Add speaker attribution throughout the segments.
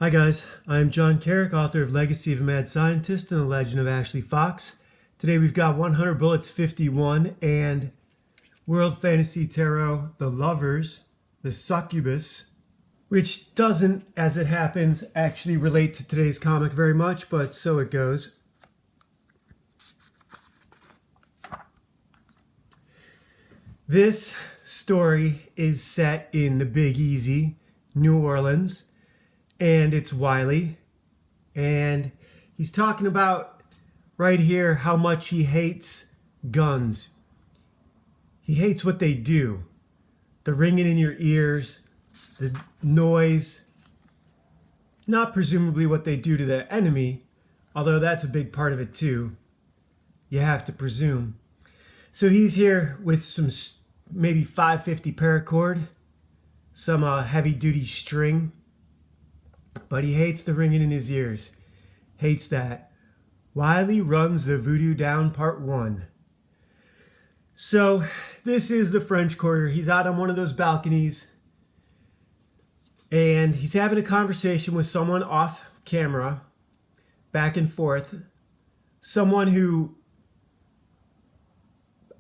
Speaker 1: Hi guys, I'm John Carrick, author of Legacy of a Mad Scientist and The Legend of Ashley Fox. Today we've got 100 Bullets 51 and World Fantasy Tarot, The Lovers, The Succubus, which doesn't, as it happens, actually relate to today's comic very much, but so it goes. This story is set in the Big Easy, New Orleans. And it's Wylie, and he's talking about right here how much he hates guns. He hates what they do. The ringing in your ears, the noise, not presumably what they do to the enemy, although that's a big part of it too. You have to presume. So he's here with some maybe 550 paracord, some heavy duty string. But he hates the ringing in his ears. Hates that. Wylie runs the voodoo down, part 1. So this is the French Quarter. He's out on one of those balconies. And he's having a conversation with someone off camera. Back and forth. Someone who,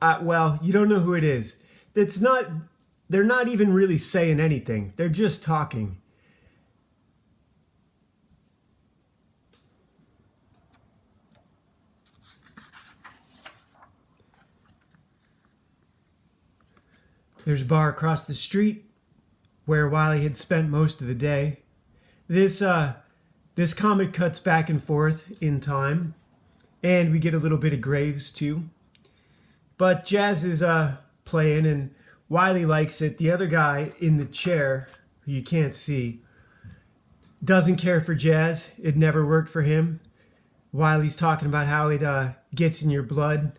Speaker 1: well, you don't know who it is. They're not even really saying anything. They're just talking. There's a bar across the street where Wylie had spent most of the day. This comic cuts back and forth in time, and we get a little bit of Graves too. But jazz is playing, and Wylie likes it. The other guy in the chair, who you can't see, doesn't care for jazz. It never worked for him. Wylie's talking about how it gets in your blood,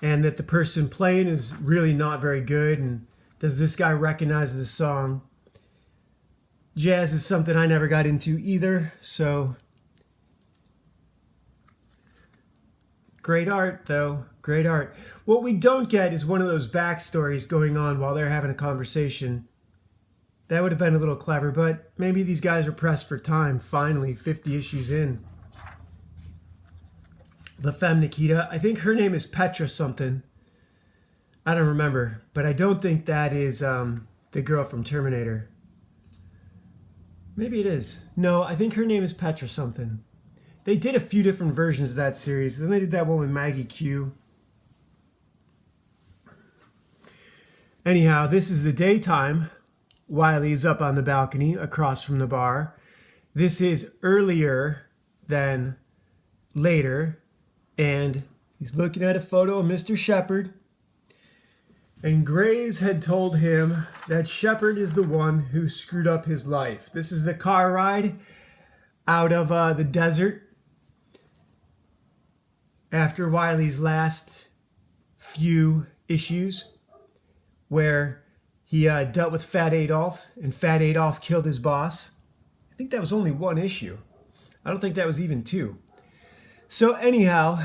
Speaker 1: and that the person playing is really not very good, and does this guy recognize the song? Jazz is something I never got into either, so great art though, great art. What we don't get is one of those backstories going on while they're having a conversation. That would have been a little clever, but maybe these guys are pressed for time, finally, 50 issues in. La Femme Nikita. I think her name is Petra something. I don't remember, but I don't think that is the girl from Terminator. Maybe it is. No, I think her name is Petra something. They did a few different versions of that series. Then they did that one with Maggie Q. Anyhow, this is the daytime. Wylie's up on the balcony across from the bar. This is earlier than later. And he's looking at a photo of Mr. Shepard. And Graves had told him that Shepard is the one who screwed up his life. This is the car ride out of the desert after Wylie's last few issues, where he dealt with Fat Adolf, and Fat Adolf killed his boss. I think that was only one issue. I don't think that was even 2. So anyhow,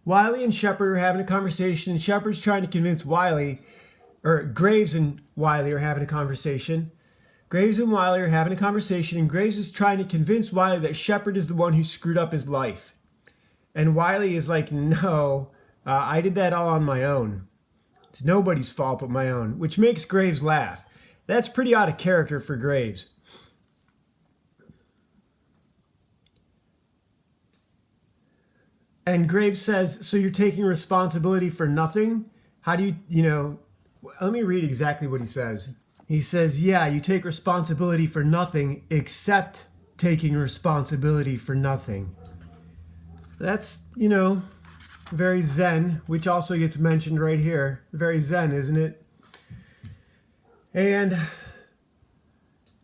Speaker 1: Wylie and Shepard are having a conversation, and Shepard's trying to convince Wylie, or Graves and Wylie are having a conversation. Graves and Wylie are having a conversation, and Graves is trying to convince Wylie that Shepard is the one who screwed up his life. And Wylie is like, no, I did that all on my own. It's nobody's fault but my own, which makes Graves laugh. That's pretty out of character for Graves. And Graves says, so you're taking responsibility for nothing? How do you, let me read exactly what he says. He says, yeah, you take responsibility for nothing except taking responsibility for nothing. That's, very Zen, which also gets mentioned right here. Very Zen, isn't it? And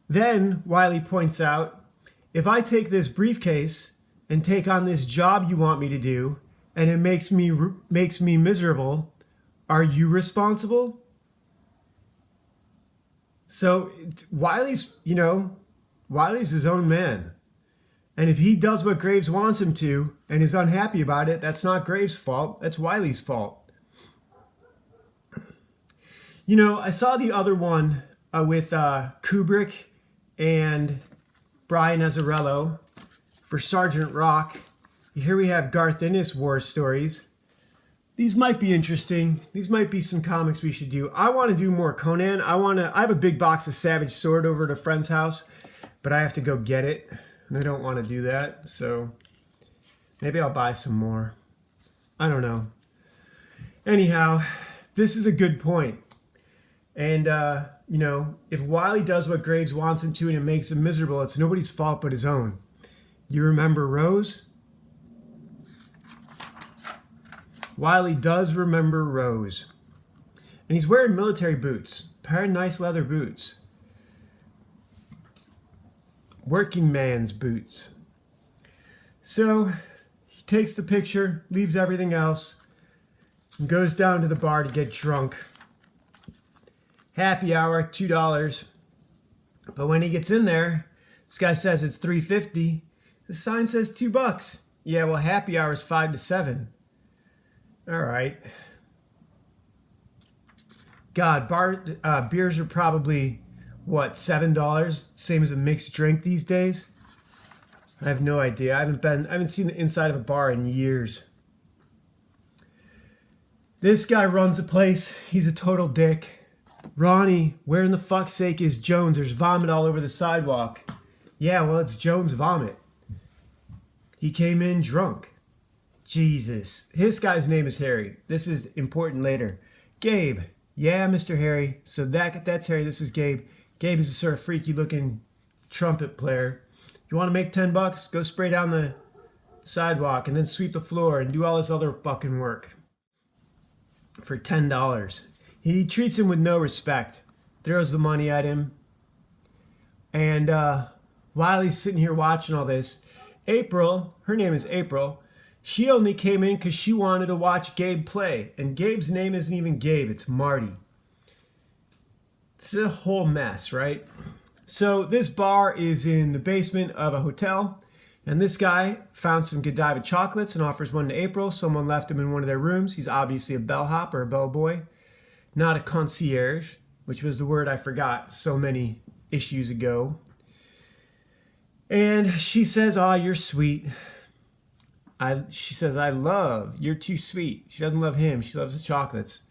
Speaker 1: then Wylie points out, if I take this briefcase and take on this job you want me to do, and it makes me miserable, are you responsible? So Wylie's his own man. And if he does what Graves wants him to and is unhappy about it, that's not Graves' fault, that's Wylie's fault. I saw the other one with Kubrick and Brian Azzarello for Sergeant Rock. Here we have Garth Ennis war stories. These might be interesting. These might be some comics we should do. I want to do more Conan. I have a big box of Savage Sword over at a friend's house, but I have to go get it, and I don't want to do that, so maybe I'll buy some more. I don't know. Anyhow, this is a good point. And, you know, if Wylie does what Graves wants him to and it makes him miserable, it's nobody's fault but his own. You remember Rose? Wylie does remember Rose. And he's wearing military boots. A pair of nice leather boots. Working man's boots. So he takes the picture, leaves everything else, and goes down to the bar to get drunk. Happy hour, $2. But when he gets in there, this guy says it's $3.50. The sign says $2. Yeah, well, happy hour is 5 to 7. All right. God, beers are probably, what, $7? Same as a mixed drink these days? I have no idea. I haven't seen the inside of a bar in years. This guy runs the place. He's a total dick. Ronnie, where in the fuck's sake is Jones? There's vomit all over the sidewalk. Yeah, well, it's Jones' vomit. He came in drunk. Jesus. This guy's name is Harry. This is important later. Gabe. Yeah, Mr. Harry. So that's Harry. This is Gabe. Gabe is a sort of freaky looking trumpet player. You want to make $10? Go spray down the sidewalk and then sweep the floor and do all this other fucking work for $10. He treats him with no respect. Throws the money at him. And Wylie's sitting here watching all this. April, her name is April. She only came in because she wanted to watch Gabe play. And Gabe's name isn't even Gabe, it's Marty. It's a whole mess, right? So this bar is in the basement of a hotel. And this guy found some Godiva chocolates and offers one to April. Someone left him in one of their rooms. He's obviously a bellhop or a bellboy. Not a concierge, which was the word I forgot so many issues ago. And she says, "Aw, you're sweet." She says, "You're too sweet." She doesn't love him. She loves the chocolates.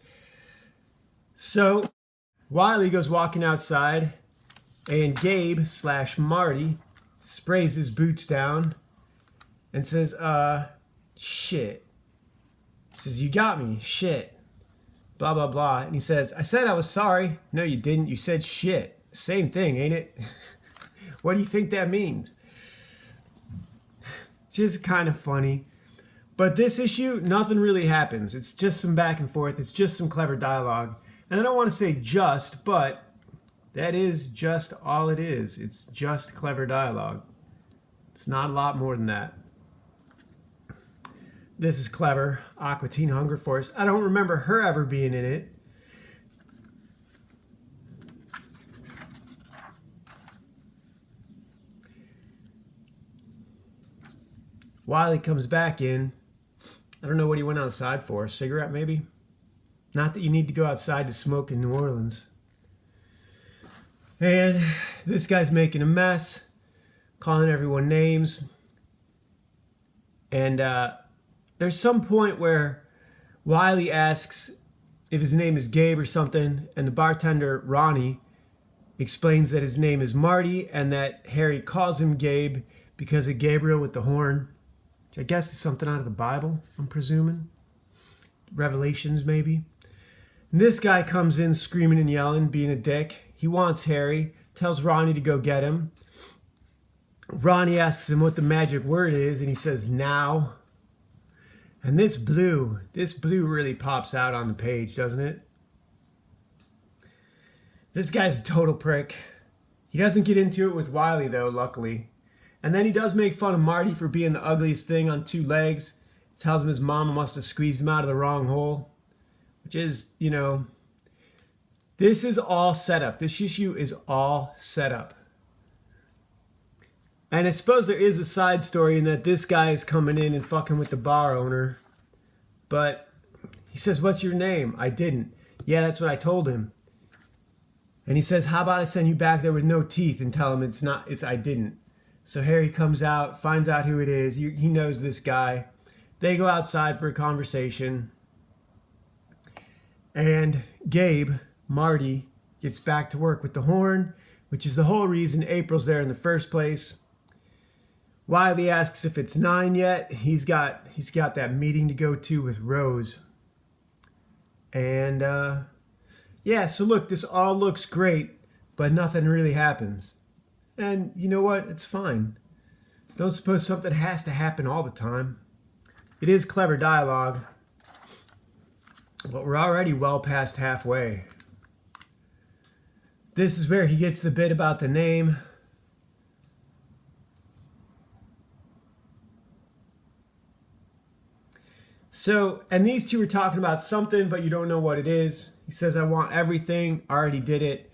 Speaker 1: So Wylie goes walking outside, and Gabe/Marty sprays his boots down and says, shit. He says, "You got me, shit. Blah, blah, blah." And he says, "I said I was sorry." "No, you didn't. You said shit." Same thing, ain't it? What do you think that means? Just kind of funny. But this issue, nothing really happens. It's just some back and forth. It's just some clever dialogue. And I don't want to say just, but that is just all it is. It's just clever dialogue. It's not a lot more than that. This is clever. Aqua Teen Hunger Force. I don't remember her ever being in it. Wylie comes back in. I don't know what he went outside for. A cigarette, maybe? Not that you need to go outside to smoke in New Orleans. And this guy's making a mess, calling everyone names. And there's some point where Wylie asks if his name is Gabe or something, and the bartender, Ronnie, explains that his name is Marty and that Harry calls him Gabe because of Gabriel with the horn. Which I guess is something out of the Bible, I'm presuming. Revelations, maybe. And this guy comes in screaming and yelling, being a dick. He wants Harry, tells Ronnie to go get him. Ronnie asks him what the magic word is, and he says, "Now." And this blue really pops out on the page, doesn't it? This guy's a total prick. He doesn't get into it with Wylie, though, luckily. And then he does make fun of Marty for being the ugliest thing on two legs. Tells him his mama must have squeezed him out of the wrong hole. Which is, you know, this is all set up. This issue is all set up. And I suppose there is a side story in that this guy is coming in and fucking with the bar owner. But he says, "What's your name?" "I didn't." "Yeah, that's what I told him." And he says, "How about I send you back there with no teeth and tell him it's I didn't." So Harry comes out, finds out who it is. He knows this guy. They go outside for a conversation. And Gabe, Marty, gets back to work with the horn, which is the whole reason April's there in the first place. Wylie asks if it's 9 yet. He's got that meeting to go to with Rose. And yeah, so look, this all looks great, but nothing really happens. And you know what? It's fine. Don't suppose something has to happen all the time. It is clever dialogue, but we're already well past halfway. This is where he gets the bit about the name. So, and these two are talking about something, but you don't know what it is. He says, I want everything. I already did it.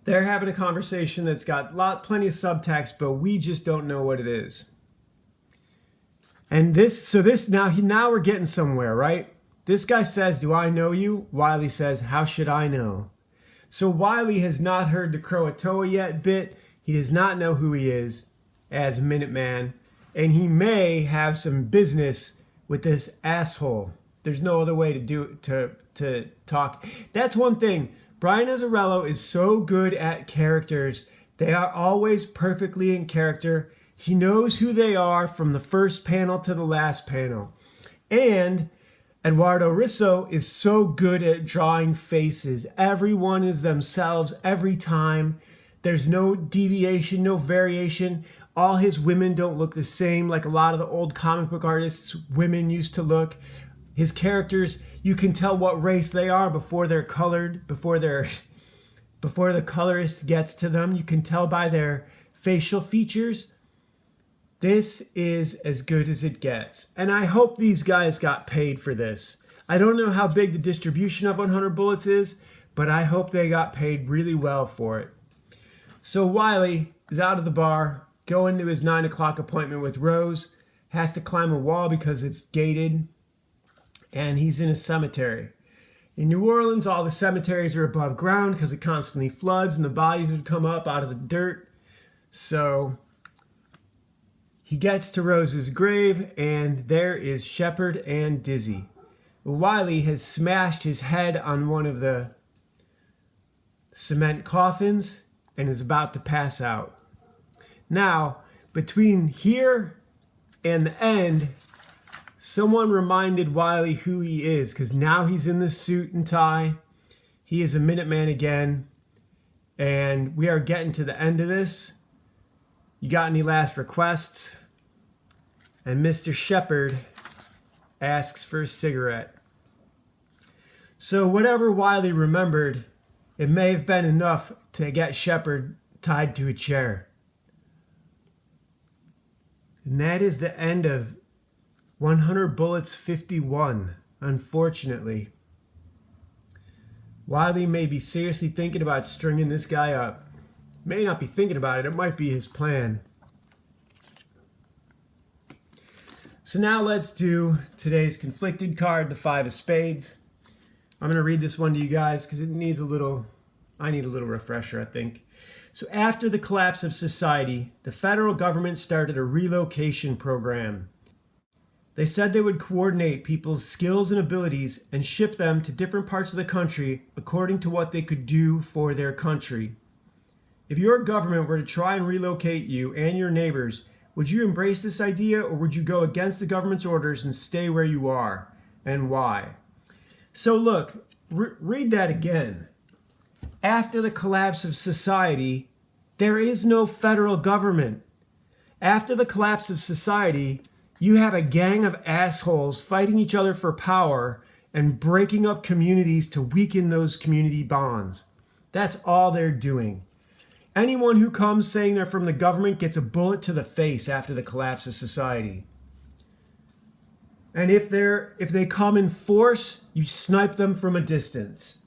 Speaker 1: They're having a conversation that's got plenty of subtext, but we just don't know what it is. And now we're getting somewhere, right? This guy says, do I know you? Wylie says, how should I know? So Wylie has not heard the Croatoa yet bit. He does not know who he is as Minuteman. And he may have some business with this asshole. There's no other way to talk. That's one thing. Brian Azzarello is so good at characters. They are always perfectly in character. He knows who they are from the first panel to the last panel. And Eduardo Risso is so good at drawing faces. Everyone is themselves every time. There's no deviation, no variation. All his women don't look the same like a lot of the old comic book artists' women used to look. His characters, you can tell what race they are before they're colored, before the colorist gets to them. You can tell by their facial features. This is as good as it gets. And I hope these guys got paid for this. I don't know how big the distribution of 100 Bullets is, but I hope they got paid really well for it. So Wylie is out of the bar, going to his 9 o'clock appointment with Rose, has to climb a wall because it's gated, and he's in a cemetery. In New Orleans, all the cemeteries are above ground because it constantly floods and the bodies would come up out of the dirt. So he gets to Rose's grave, and there is Shepard and Dizzy. Wylie has smashed his head on one of the cement coffins and is about to pass out. Now, between here and the end, someone reminded Wylie who he is, because now he's in the suit and tie. He is a Minuteman again, and we are getting to the end of this. You got any last requests? And Mr. Shepard asks for a cigarette. So whatever Wylie remembered, it may have been enough to get Shepard tied to a chair. And that is the end of 100 Bullets 51, unfortunately. Wylie may be seriously thinking about stringing this guy up. May not be thinking about it, it might be his plan. So now let's do today's conflicted card, the 5 of Spades. I'm going to read this one to you guys because it needs I need a little refresher, I think. So after the collapse of society, the federal government started a relocation program. They said they would coordinate people's skills and abilities and ship them to different parts of the country according to what they could do for their country. If your government were to try and relocate you and your neighbors, would you embrace this idea, or would you go against the government's orders and stay where you are? And why? So look, read that again. After the collapse of society, there is no federal government. After the collapse of society, you have a gang of assholes fighting each other for power and breaking up communities to weaken those community bonds. That's all they're doing. Anyone who comes saying they're from the government gets a bullet to the face after the collapse of society. And if they come in force, you snipe them from a distance.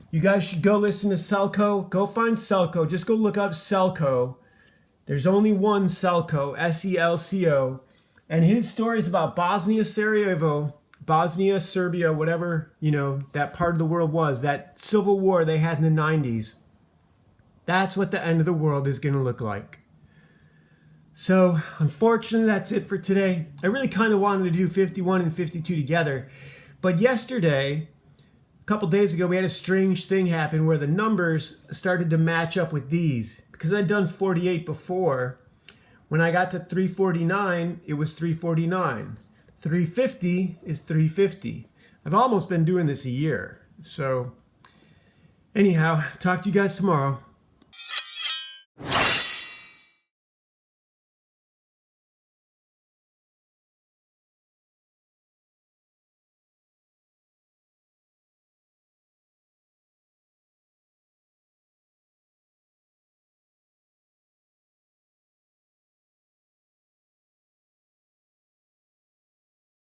Speaker 1: You guys should go listen to Selco. Go find Selco. Just go look up Selco. There's only one Selco, Selco. And his story is about Bosnia, Sarajevo, Bosnia, Serbia, whatever, that part of the world was, that civil war they had in the 90s. That's what the end of the world is going to look like. So unfortunately, that's it for today. I really kind of wanted to do 51 and 52 together, but yesterday, a couple days ago, we had a strange thing happen where the numbers started to match up with these. Because I'd done 48 before, when I got to 349, it was 349. 350 is 350. I've almost been doing this a year. So anyhow, talk to you guys tomorrow.